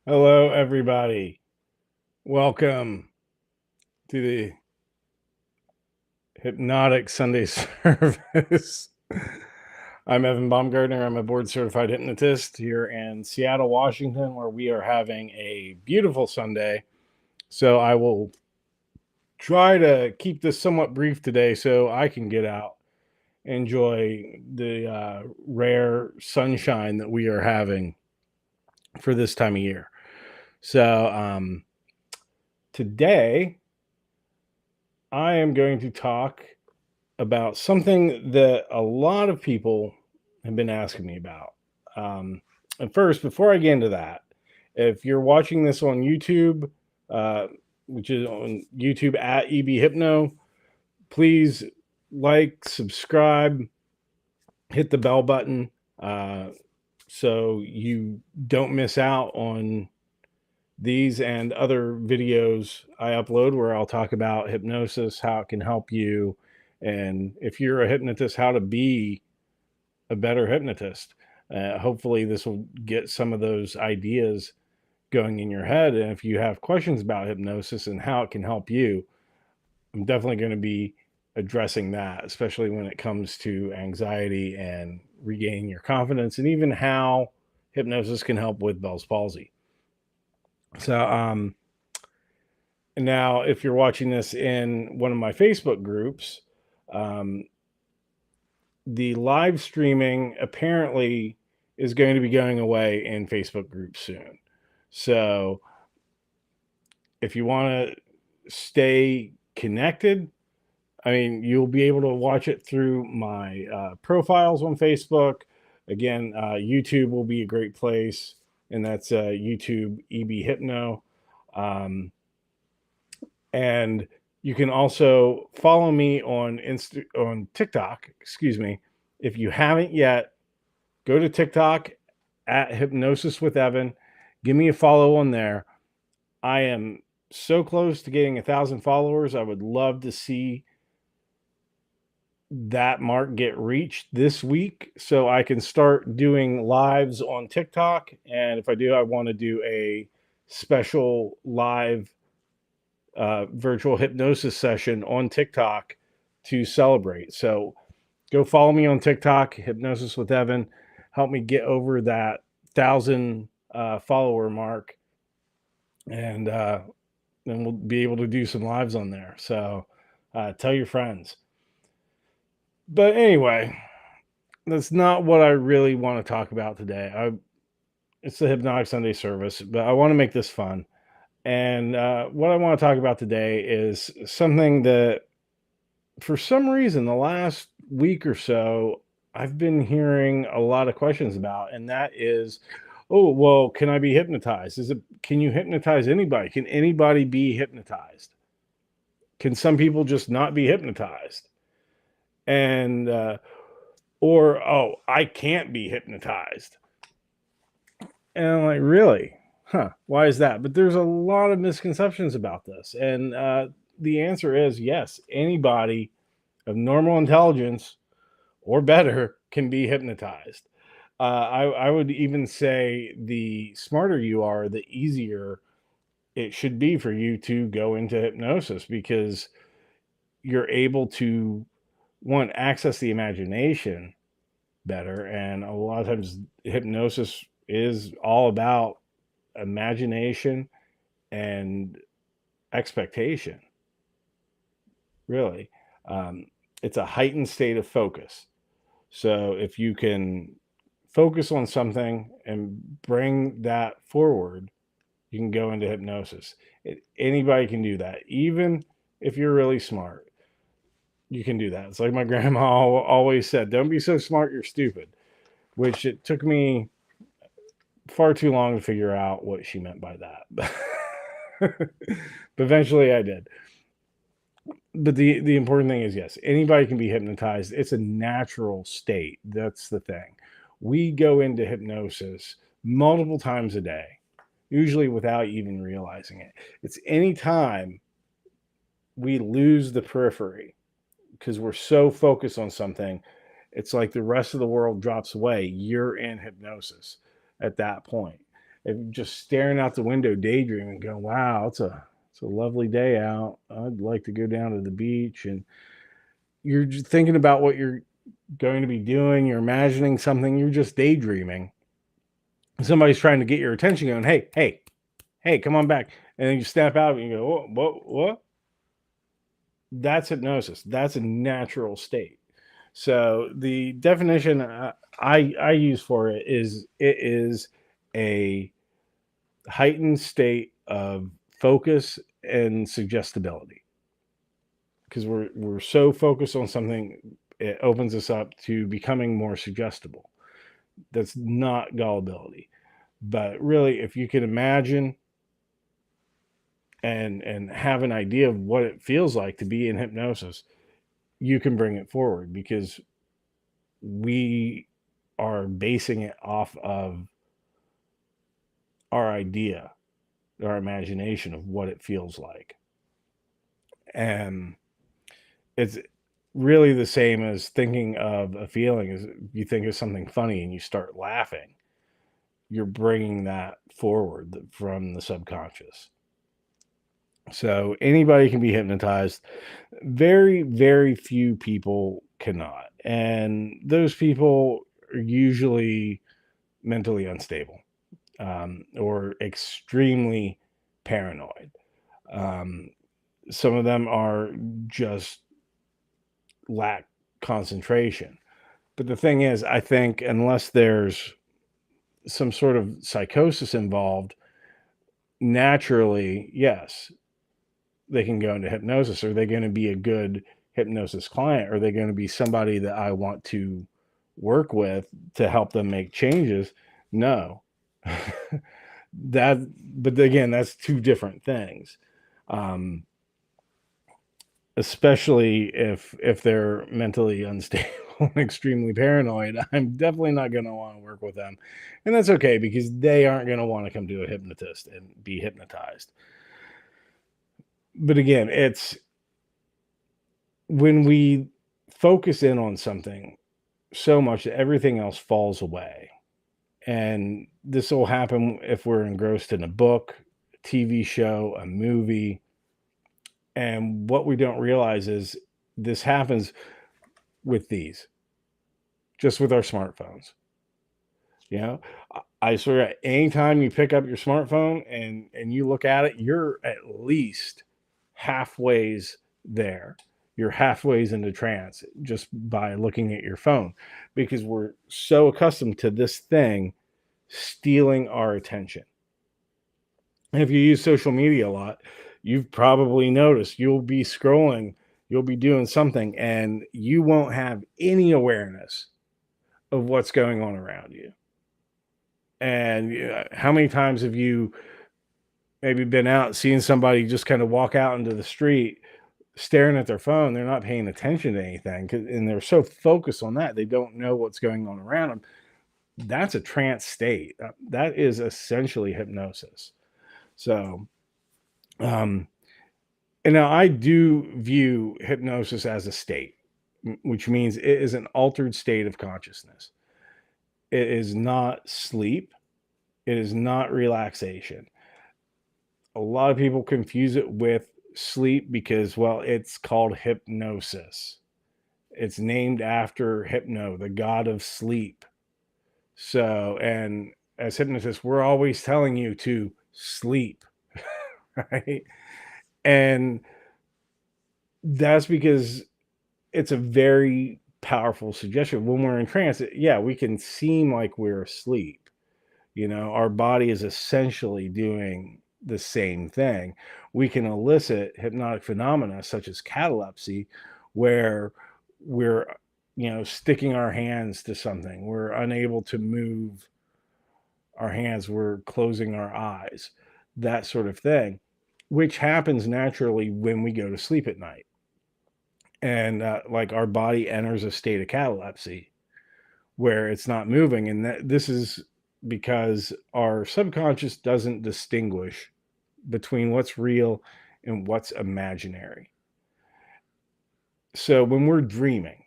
Hello, everybody. Welcome to the Hypnotic Sunday service. I'm Evan Baumgartner. I'm a board certified hypnotist here in Seattle, Washington, where we are having a beautiful Sunday. So I will try to keep this somewhat brief today so I can get out, enjoy the rare sunshine that we are having for this time of year. So today, I am going to talk about something that a lot of people have been asking me about. Um, and first, before I get into that, if you're watching this on YouTube, uh, which is on YouTube at EB Hypno, please like, subscribe, hit the bell button uh, so you don't miss out on these and other videos I upload where I'll talk about hypnosis, how it can help you, and if you're a hypnotist, how to be a better hypnotist. Hopefully, this will get some of those ideas going in your head. And if you have questions about hypnosis and how it can help you, I'm definitely going to be addressing that, especially when it comes to anxiety and regaining your confidence, and even how hypnosis can help with Bell's palsy. So, now, if you're watching this in one of my Facebook groups, um, the live streaming apparently is going to be going away in Facebook groups soon. So, if you want to stay connected, I mean, you'll be able to watch it through my profiles on Facebook. Again, YouTube will be a great place, and that's YouTube EB Hypno. Um, And you can also follow me on TikTok, excuse me. If you haven't yet, go to TikTok at Hypnosis with Evan. Give me a follow on there. I am so close to getting 1,000 followers. I would love to see that mark get reached this week so I can start doing lives on TikTok. And if I do, I want to do a special live virtual hypnosis session on TikTok to celebrate. So go follow me on TikTok, Hypnosis with Evan. Help me get over that 1,000 follower mark, and then we'll be able to do some lives on there. So tell your friends. But anyway, that's not what I really want to talk about today. It's the Hypnotic Sunday service, but I want to make this fun. And what I want to talk about today is something that, for some reason, the last week or so, I've been hearing a lot of questions about, and that is, oh, well, can I be hypnotized? Can you hypnotize anybody? Can anybody be hypnotized? Can some people just not be hypnotized? And, or, oh, I can't be hypnotized. And I'm like, really? Huh, why is that? But there's a lot of misconceptions about this. And the answer is yes, anybody of normal intelligence or better can be hypnotized. I would even say the smarter you are, the easier it should be for you to go into hypnosis, because you're able to, one, access the imagination better. And a lot of times, hypnosis is all about imagination and expectation, really. Um, it's a heightened state of focus. So if you can focus on something and bring that forward, you can go into hypnosis. Anybody can do that. Even if you're really smart, you can do that. It's like my grandma always said, don't be so smart, you're stupid, which it took me far too long to figure out what she meant by that. But eventually I did. But the important thing is, yes, anybody can be hypnotized. It's a natural state. That's the thing. We go into hypnosis multiple times a day, usually without even realizing it. It's anytime we lose the periphery because we're so focused on something, it's like the rest of the world drops away. You're in hypnosis. at that point. If you're just staring out the window, daydreaming, going, "Wow, it's a lovely day out. I'd like to go down to the beach," and you're just thinking about what you're going to be doing. You're imagining something. You're just daydreaming. Somebody's trying to get your attention, going, "Hey, hey, hey, come on back," and then you snap out and you go, What?" That's hypnosis. That's a natural state. So the definition I use for it is a heightened state of focus and suggestibility, because we're so focused on something, it opens us up to becoming more suggestible. That's not gullibility, but really, if you can imagine and have an idea of what it feels like to be in hypnosis, you can bring it forward, because we are basing it off of our idea, our imagination of what it feels like. And it's really the same as thinking of a feeling. Is you think of something funny and you start laughing, you're bringing that forward from the subconscious. So anybody can be hypnotized. Very, very few people cannot. And those people are usually mentally unstable, or extremely paranoid. Um, some of them are just lack concentration. But the thing is, I think unless there's some sort of psychosis involved, naturally, yes, they can go into hypnosis. Are they going to be a good hypnosis client? Are they going to be somebody that I want to work with to help them make changes? No. That, but again, that's two different things. Um, Especially if they're mentally unstable and extremely paranoid, I'm definitely not going to want to work with them, and that's okay, because they aren't going to want to come to a hypnotist and be hypnotized. But again, it's when we focus in on something so much that everything else falls away. And this will happen if we're engrossed in a book, a TV show, a movie. And what we don't realize is this happens with these, just with our smartphones. You know, I swear, anytime you pick up your smartphone and you look at it, you're at least halfways there. You're halfways into trance just by looking at your phone, because we're so accustomed to this thing stealing our attention. And if you use social media a lot, you've probably noticed you'll be scrolling, you'll be doing something, and you won't have any awareness of what's going on around you. And how many times have you maybe been out seeing somebody just kind of walk out into the street staring at their phone? They're not paying attention to anything, and they're so focused on that they don't know what's going on around them. That's a trance state. That is essentially hypnosis. So, um, and now I do view hypnosis as a state, which means it is an altered state of consciousness. It is not sleep. It is not relaxation. A lot of people confuse it with sleep because, well, it's called hypnosis. It's named after Hypno, the god of sleep. So, and as hypnotists, we're always telling you to sleep, right? And that's because it's a very powerful suggestion. When we're in trance, yeah, we can seem like we're asleep. Our body is essentially doing the same thing. We can elicit hypnotic phenomena such as catalepsy, where we're, sticking our hands to something. We're unable to move our hands. We're closing our eyes, that sort of thing, which happens naturally when we go to sleep at night. And like our body enters a state of catalepsy where it's not moving. And this is because our subconscious doesn't distinguish between what's real and what's imaginary. So when we're dreaming,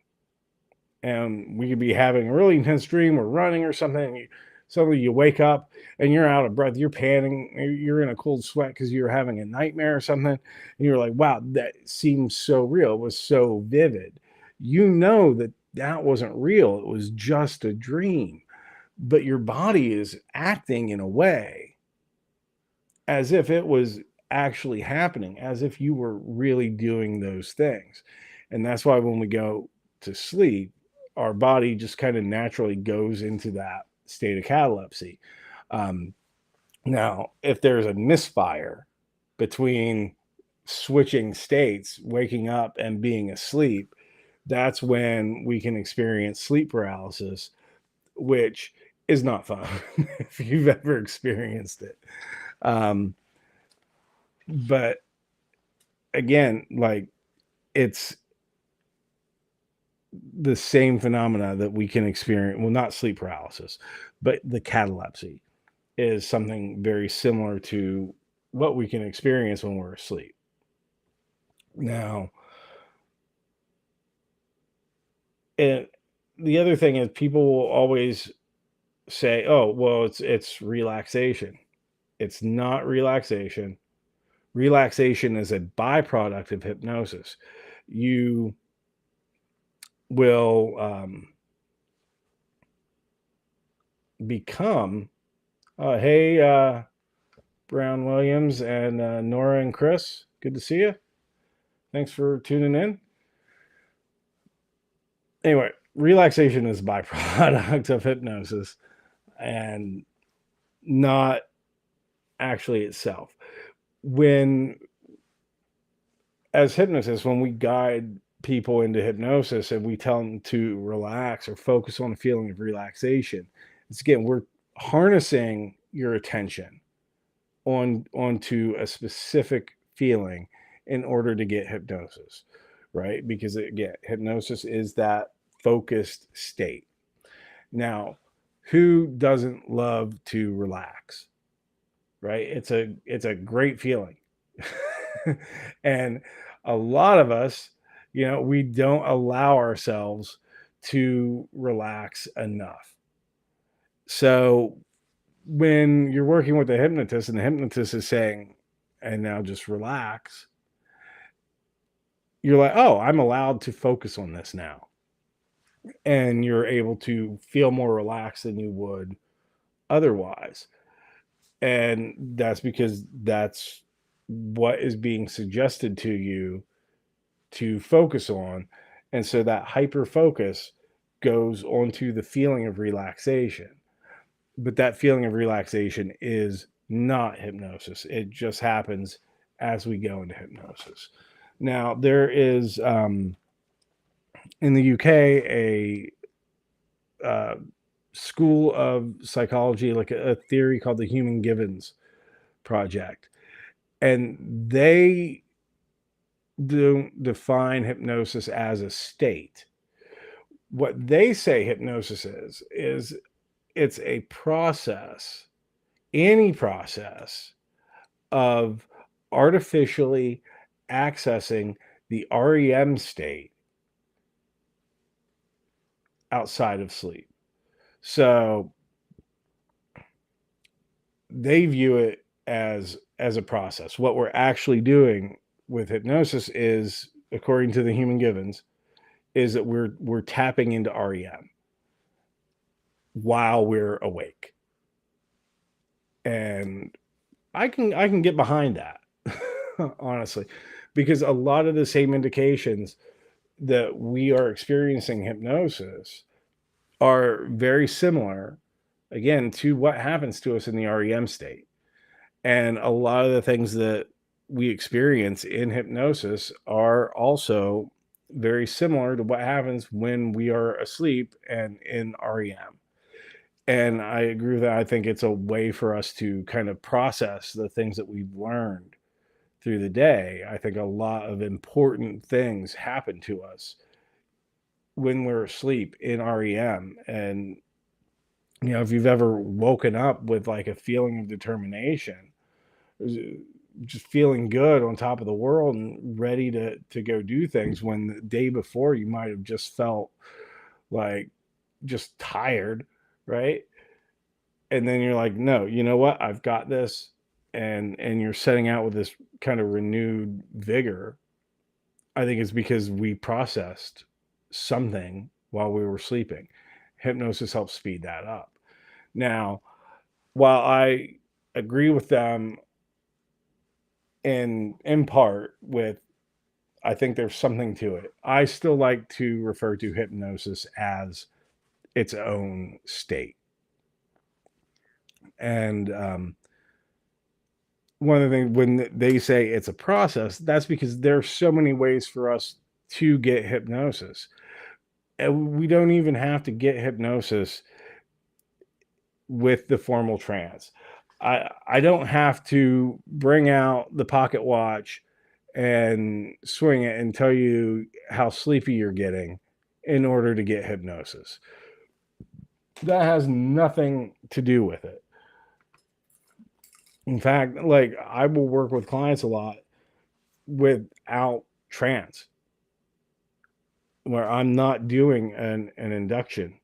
and we could be having a really intense dream, we're running or something, Suddenly you wake up and you're out of breath, you're panting, you're in a cold sweat because you're having a nightmare or something. And you're like, wow, that seems so real. It was so vivid. You know that that wasn't real. It was just a dream. But your body is acting in a way as if it was actually happening, as if you were really doing those things. And that's why when we go to sleep, our body just kind of naturally goes into that state of catalepsy. Um, Now, if there's a misfire between switching states, waking up and being asleep, that's when we can experience sleep paralysis, which is not fun if you've ever experienced it. Um, but again, like it's the same phenomena that we can experience. Well, not sleep paralysis, but the catalepsy is something very similar to what we can experience when we're asleep. Now, and the other thing is people will always say, "Oh, well, it's relaxation." It's not relaxation. Relaxation is a byproduct of hypnosis. You will become, hey, Brown Williams and Nora and Chris, good to see you. Thanks for tuning in. Anyway, relaxation is a byproduct of hypnosis and not actually itself. When, as hypnotists, when we guide people into hypnosis and we tell them to relax or focus on a feeling of relaxation, it's again, we're harnessing your attention onto a specific feeling in order to get hypnosis, right? Because again, hypnosis is that focused state. Now, who doesn't love to relax, right? It's a great feeling. And a lot of us, we don't allow ourselves to relax enough. So when you're working with a hypnotist and the hypnotist is saying, and now just relax, you're like, oh, I'm allowed to focus on this now. And you're able to feel more relaxed than you would otherwise. And that's because that's what is being suggested to you to focus on. And so that hyper focus goes onto the feeling of relaxation. But that feeling of relaxation is not hypnosis. It just happens as we go into hypnosis. Now, there is in the UK a school of psychology, like a theory called the Human Givens Project. And they don't define hypnosis as a state. What they say hypnosis is it's a process, any process of artificially accessing the REM state outside of sleep. So they view it as a process. What we're actually doing with hypnosis is, according to the Human Givens, is that we're tapping into REM while we're awake. And I can get behind that, honestly, because a lot of the same indications that we are experiencing hypnosis are very similar, again, to what happens to us in the REM state. And a lot of the things that we experience in hypnosis are also very similar to what happens when we are asleep and in REM. And I agree with that. I think it's a way for us to kind of process the things that we've learned through the day. I think a lot of important things happen to us when we're asleep in REM. And, if you've ever woken up with like a feeling of determination, just feeling good on top of the world and ready to go do things, when the day before you might have just felt like just tired, right? and then you're like, no, you know what, I've got this, and you're setting out with this kind of renewed vigor. I think it's because we processed something while we were sleeping. Hypnosis helps speed that up. Now, while I agree with them in part with, I think there's something to it, I still like to refer to hypnosis as its own state. And one of the things when they say it's a process, that's because there's so many ways for us to get hypnosis. And we don't even have to get hypnosis with the formal trance. I don't have to bring out the pocket watch and swing it and tell you how sleepy you're getting in order to get hypnosis. That has nothing to do with it. In fact, like, I will work with clients a lot without trance, where I'm not doing an induction.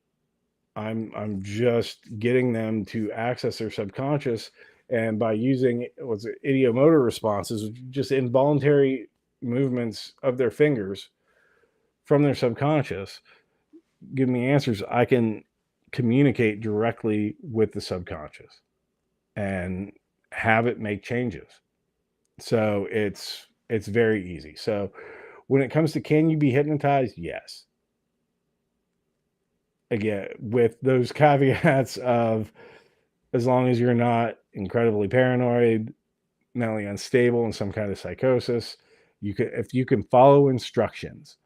I'm just getting them to access their subconscious, and by using what's it, idiomotor responses, just involuntary movements of their fingers from their subconscious, give me answers. I can communicate directly with the subconscious and have it make changes. So it's very easy. So when it comes to, can you be hypnotized? Yes. Again, with those caveats of, as long as you're not incredibly paranoid, mentally unstable, and some kind of psychosis, you can, if you can follow instructions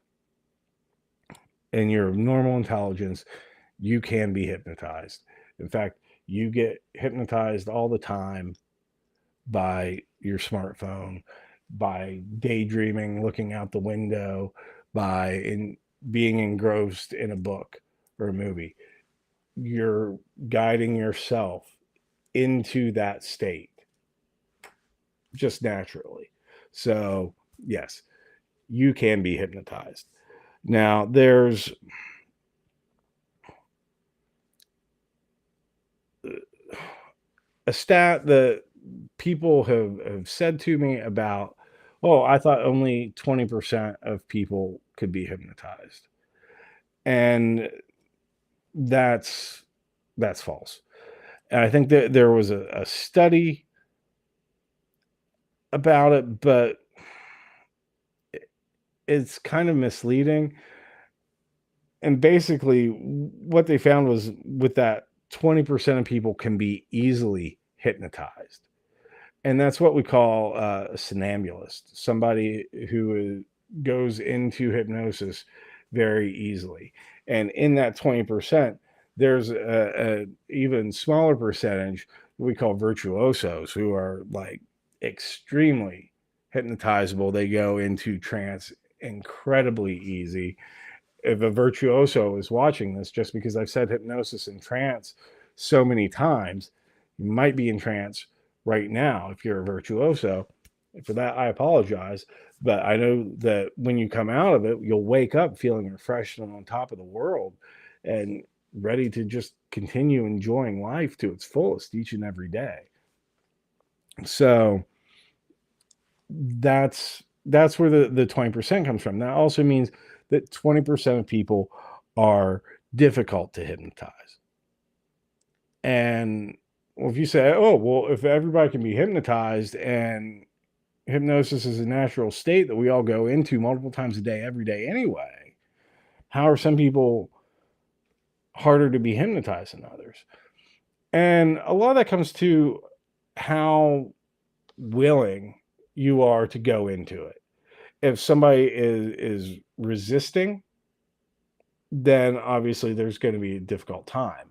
and you're of normal intelligence, you can be hypnotized. In fact, you get hypnotized all the time by your smartphone, by daydreaming, looking out the window, by being engrossed in a book or a movie. You're guiding yourself into that state just naturally. So, yes, you can be hypnotized. Now, there's a stat that people have said to me about, oh, I thought only 20% of people could be hypnotized. And that's false. And I think that there was a study about it, but it's kind of misleading. And basically, what they found was, with that 20% of people can be easily hypnotized. And that's what we call a somnambulist, somebody who goes into hypnosis very easily. And in that 20%, there's a even smaller percentage we call virtuosos, who are like extremely hypnotizable. They go into trance incredibly easy. If a virtuoso is watching this, just because I've said hypnosis and trance so many times, you might be in trance right now if you're a virtuoso. For that, I apologize. But I know that when you come out of it, you'll wake up feeling refreshed and on top of the world and ready to just continue enjoying life to its fullest each and every day. So that's where the 20% comes from. That also means that 20% of people are difficult to hypnotize. And well, if you say, oh, well, if everybody can be hypnotized and hypnosis is a natural state that we all go into multiple times a day, every day anyway, how are some people harder to be hypnotized than others? And a lot of that comes to how willing you are to go into it. If somebody is resisting, then obviously there's going to be a difficult time.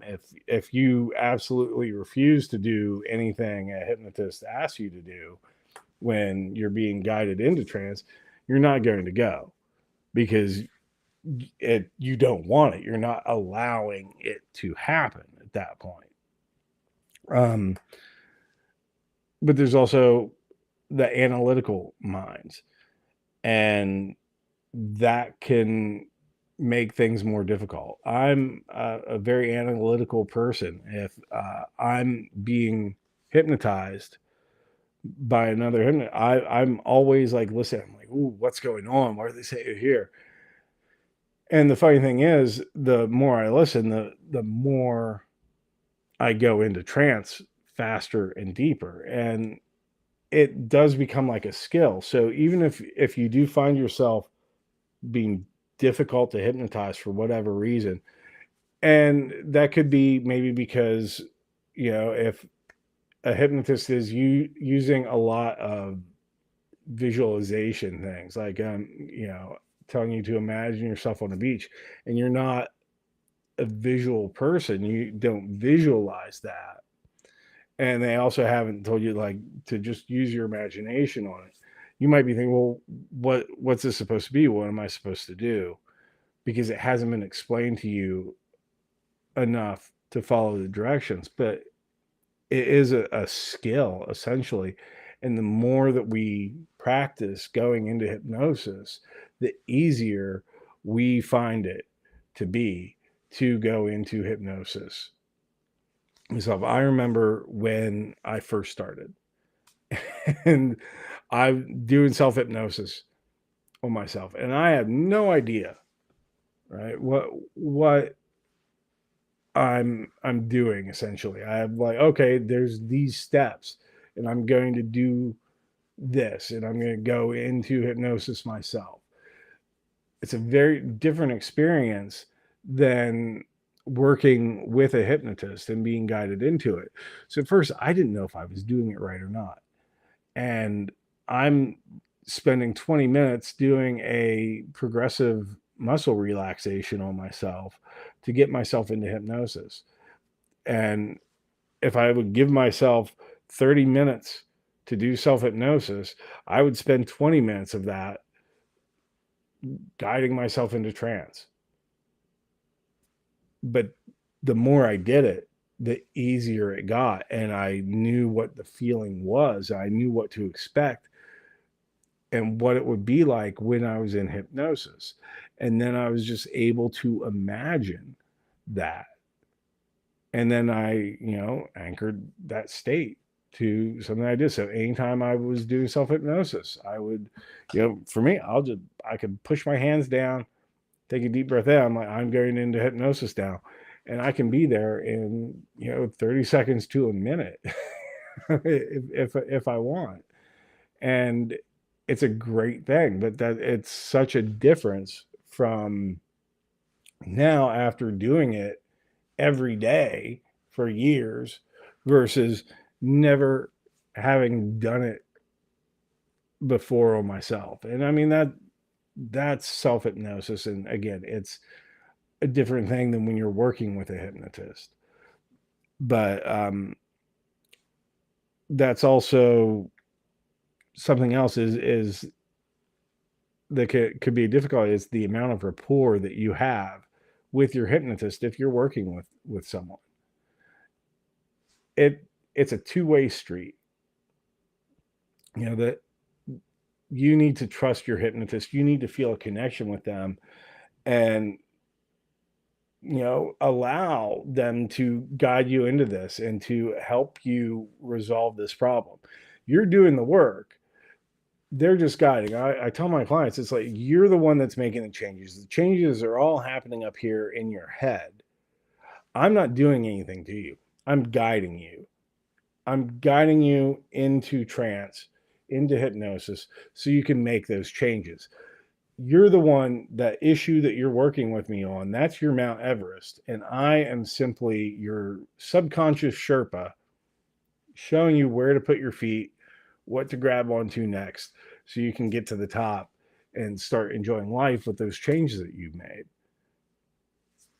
If you absolutely refuse to do anything a hypnotist asks you to do when you're being guided into trance, you're not going to go, because you don't want it. You're not allowing it to happen at that point. Um, but there's also the analytical minds, and that can make things more difficult. I'm a very analytical person. If I'm being hypnotized by another hypnotist, I'm always like, listen, I'm like, ooh, what's going on? What are they saying here? And the funny thing is, the more I listen, the more I go into trance faster and deeper. And it does become like a skill. So even if you do find yourself being difficult to hypnotize for whatever reason, and that could be maybe because, if a hypnotist is using a lot of visualization things, like telling you to imagine yourself on a beach, and you're not a visual person, you don't visualize that. And they also haven't told you like to just use your imagination on it. You might be thinking, well, what's this supposed to be? What am I supposed to do? Because it hasn't been explained to you enough to follow the directions. But it is a skill essentially. And the more that we practice going into hypnosis, the easier we find it to be to go into hypnosis myself. I remember when I first started and I'm doing self hypnosis on myself, and I have no idea, right? What I'm doing essentially. I have like, okay, there's these steps, and I'm going to do this, and I'm going to go into hypnosis myself. It's a very different experience than working with a hypnotist and being guided into it. So at first, I didn't know if I was doing it right or not. And I'm spending 20 minutes doing a progressive muscle relaxation on myself to get myself into hypnosis. And if I would give myself 30 minutes to do self hypnosis, I would spend 20 minutes of that guiding myself into trance. But the more I did it, the easier it got. And I knew what the feeling was. I knew what to expect and what it would be like when I was in hypnosis. And then I was just able to imagine that. And then I, anchored that state to something I did. So anytime I was doing self hypnosis, I would, for me, I could push my hands down, take a deep breath in. I'm like, I'm going into hypnosis now. And I can be there in, 30 seconds to a minute if I want. And it's a great thing, but that it's such a difference from now after doing it every day for years versus never having done it before on myself. And I mean that's self hypnosis, and again, it's a different thing than when you're working with a hypnotist. But that's also something else is that could be difficult is the amount of rapport that you have with your hypnotist if you're working with someone. It's a two-way street. That you need to trust your hypnotist. You need to feel a connection with them and allow them to guide you into this and to help you resolve this problem. You're doing the work. They're just guiding. I tell my clients, it's like you're the one that's making the changes. The changes are all happening up here in your head. I'm not doing anything to you. I'm guiding you. I'm guiding you into trance, into hypnosis, so you can make those changes. You're the one, that issue that you're working with me on, that's your Mount Everest. And I am simply your subconscious Sherpa showing you where to put your feet, what to grab onto next, so you can get to the top and start enjoying life with those changes that you've made.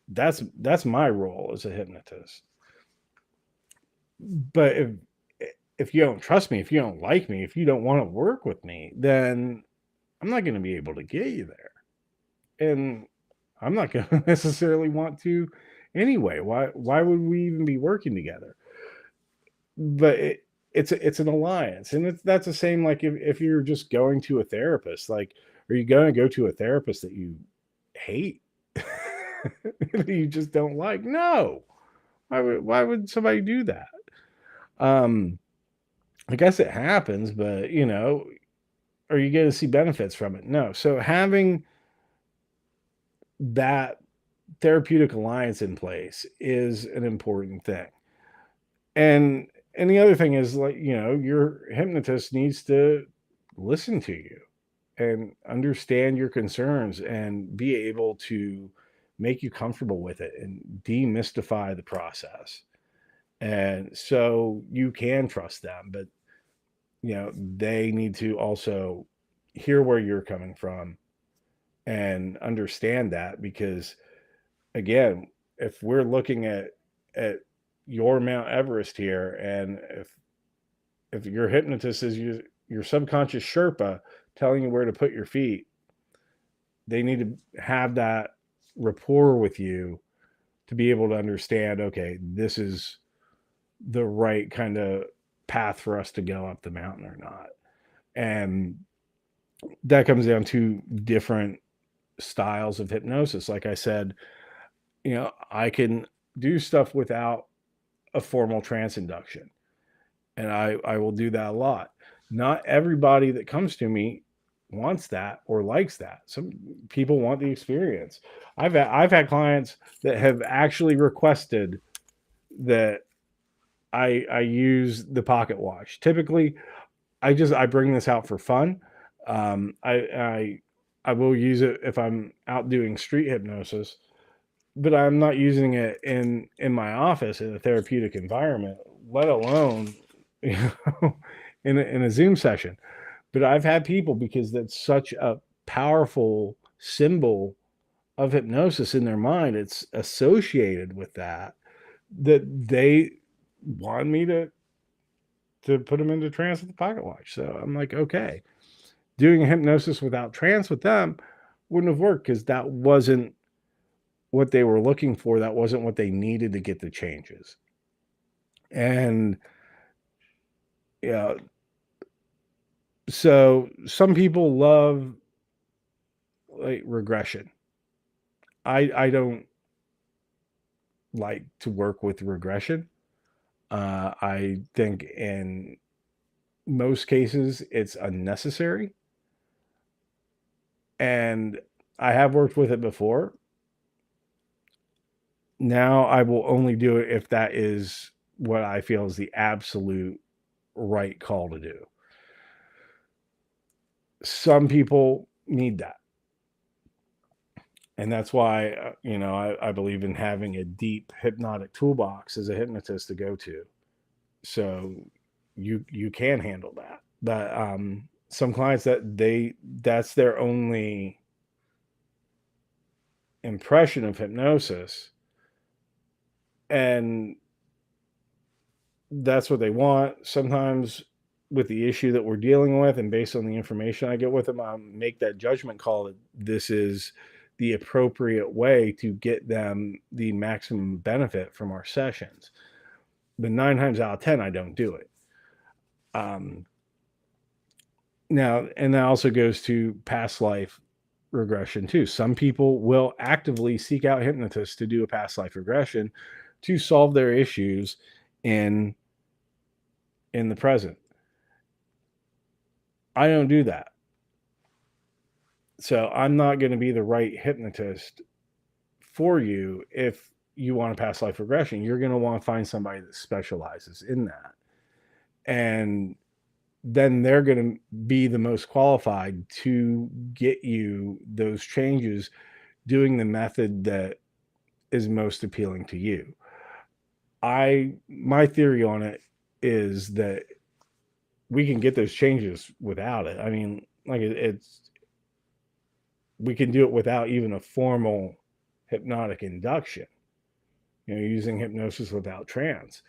That's my role as a hypnotist. But if you don't trust me, if you don't like me, if you don't want to work with me, then I'm not going to be able to get you there. And I'm not going to necessarily want to anyway. Why would we even be working together? But it's an alliance, and that's the same like if you're just going to a therapist. Like, are you going to go to a therapist that you hate? that you just don't like. No. Why would somebody do that? Um, I guess it happens, but are you going to see benefits from it? No. So having that therapeutic alliance in place is an important thing. And the other thing is, like, your hypnotist needs to listen to you and understand your concerns and be able to make you comfortable with it and demystify the process. And so you can trust them, but they need to also hear where you're coming from and understand that, because again, if we're looking at your Mount Everest here, and if your hypnotist is your subconscious Sherpa telling you where to put your feet, they need to have that rapport with you to be able to understand, okay, this is the right kind of path for us to go up the mountain or not. And that comes down to different styles of hypnosis. Like I said, I can do stuff without a formal trance induction, and I will do that a lot. Not everybody that comes to me wants that or likes that. Some people want the experience. I've had clients that have actually requested that I use the pocket watch. Typically, I bring this out for fun. I will use it if I'm out doing street hypnosis, but I'm not using it in my office in a therapeutic environment, let alone you in a Zoom session. But I've had people, because that's such a powerful symbol of hypnosis in their mind, it's associated with that they want me to put them into trance with the pocket watch. So I'm like, okay, doing a hypnosis without trance with them wouldn't have worked, because that wasn't what they were looking for. That wasn't what they needed to get the changes. And yeah, so some people love, like, regression. I don't like to work with regression. I think in most cases it's unnecessary, and I have worked with it before. Now I will only do it if that is what I feel is the absolute right call to do. Some people need that. And that's why, I believe in having a deep hypnotic toolbox as a hypnotist to go to. So you can handle that. But some clients that's their only impression of hypnosis, and that's what they want. Sometimes, with the issue that we're dealing with, and based on the information I get with them, I make that judgment call that this is the appropriate way to get them the maximum benefit from our sessions. But 9 times out of 10, I don't do it. Now, and that also goes to past life regression too. Some people will actively seek out hypnotists to do a past life regression to solve their issues in the present. I don't do that. So I'm not going to be the right hypnotist for you. If you want a past life regression, you're going to want to find somebody that specializes in that. And then they're going to be the most qualified to get you those changes doing the method that is most appealing to you. My theory on it is that we can get those changes without it. I mean, like, we can do it without even a formal hypnotic induction, using hypnosis without trance.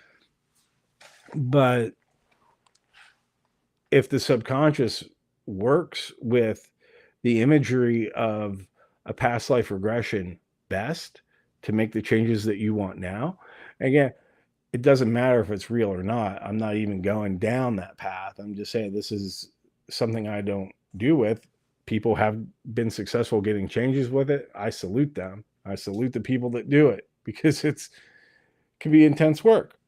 But if the subconscious works with the imagery of a past life regression best to make the changes that you want now, again, it doesn't matter if it's real or not. I'm not even going down that path. I'm just saying this is something I don't do with. People have been successful getting changes with it. I salute them. I salute the people that do it because it can be intense work.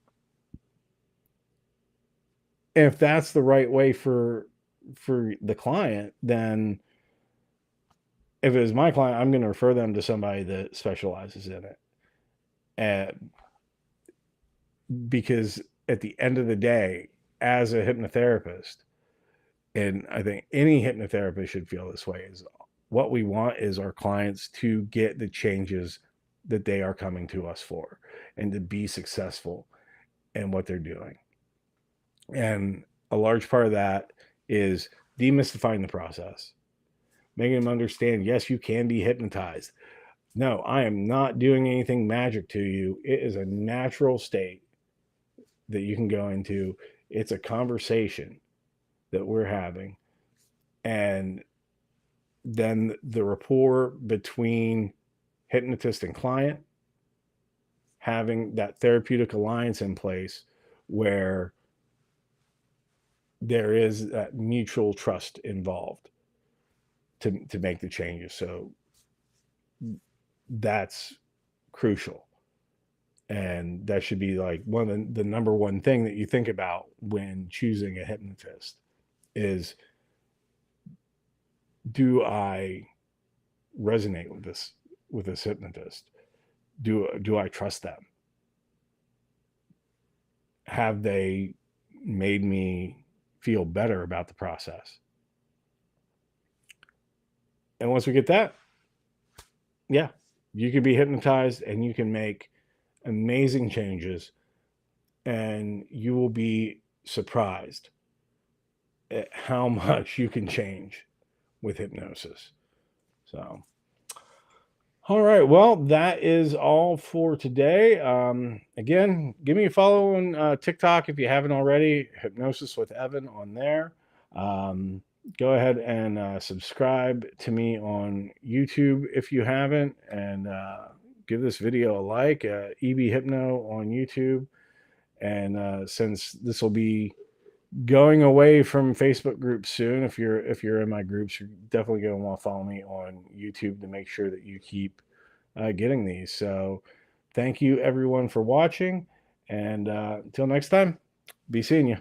And if that's the right way for the client, then if it was my client, I'm going to refer them to somebody that specializes in it. And because at the end of the day, as a hypnotherapist, and I think any hypnotherapist should feel this way, is what we want is our clients to get the changes that they are coming to us for and to be successful in what they're doing. And a large part of that is demystifying the process, making them understand, yes, you can be hypnotized. No, I am not doing anything magic to you. It is a natural state that you can go into. It's a conversation that we're having. And then the rapport between hypnotist and client, having that therapeutic alliance in place where there is that mutual trust involved to make the changes. So that's crucial. And that should be like one of the number one thing that you think about when choosing a hypnotist is, do I resonate with this hypnotist? Do I trust them? Have they made me feel better about the process? And once we get that, yeah, you can be hypnotized and you can make amazing changes, and you will be surprised at how much you can change with hypnosis. So, all right. Well, that is all for today. Again, give me a follow on TikTok if you haven't already. Hypnosis with Evan on there. Go ahead and subscribe to me on YouTube if you haven't, and give this video a like. EB Hypno on YouTube. And since this will be going away from Facebook groups soon, if you're in my groups, you're definitely going to want to follow me on YouTube to make sure that you keep getting these. So thank you everyone for watching, and until next time, be seeing you.